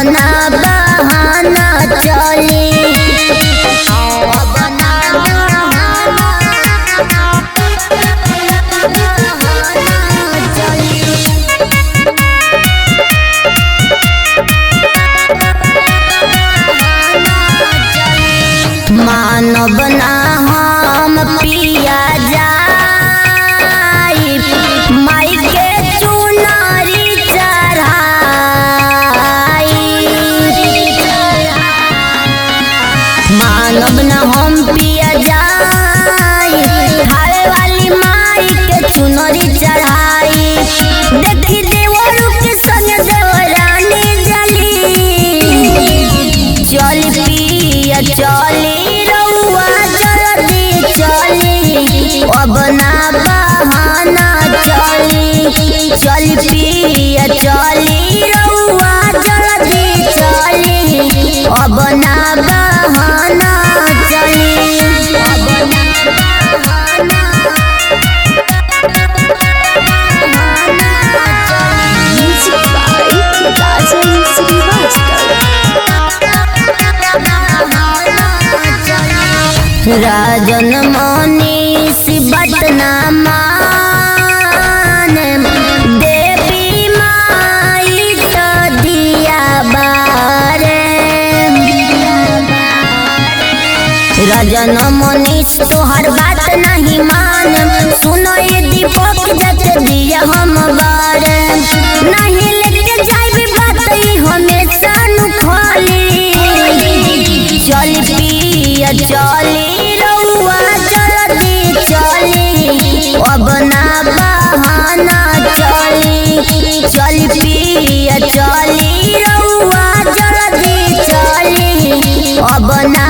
ना बहाना चली, अब ना बहाना चली। मानव ना हम पिया जाई, माई के चुनरी चढ़ाई। मानव ना हम पिया जाई, खावे वाली माई के चुनरी चढ़ाई। देखी देवरू के संग देवरानी जली, चली पिया चली रउआ जल्दी चली, अब ना बहाना चली। चली पिया चली रउआ जल्दी चली, अब ना बहाना चली, अब ना बहाना राजन मनीष बट ना मान, देवी माई तो दिया बारे। राजन मनीष तोहर बात नहीं मान, सुनो ये दीपक जत दिया हम बारे। नहीं लेके जाइबी बात हमेशा नु खोली, चली पिया चली रउआ जल्दी चली, अब ना बहाना चली। चली पिया चली रउआ जल्दी चली, अब ना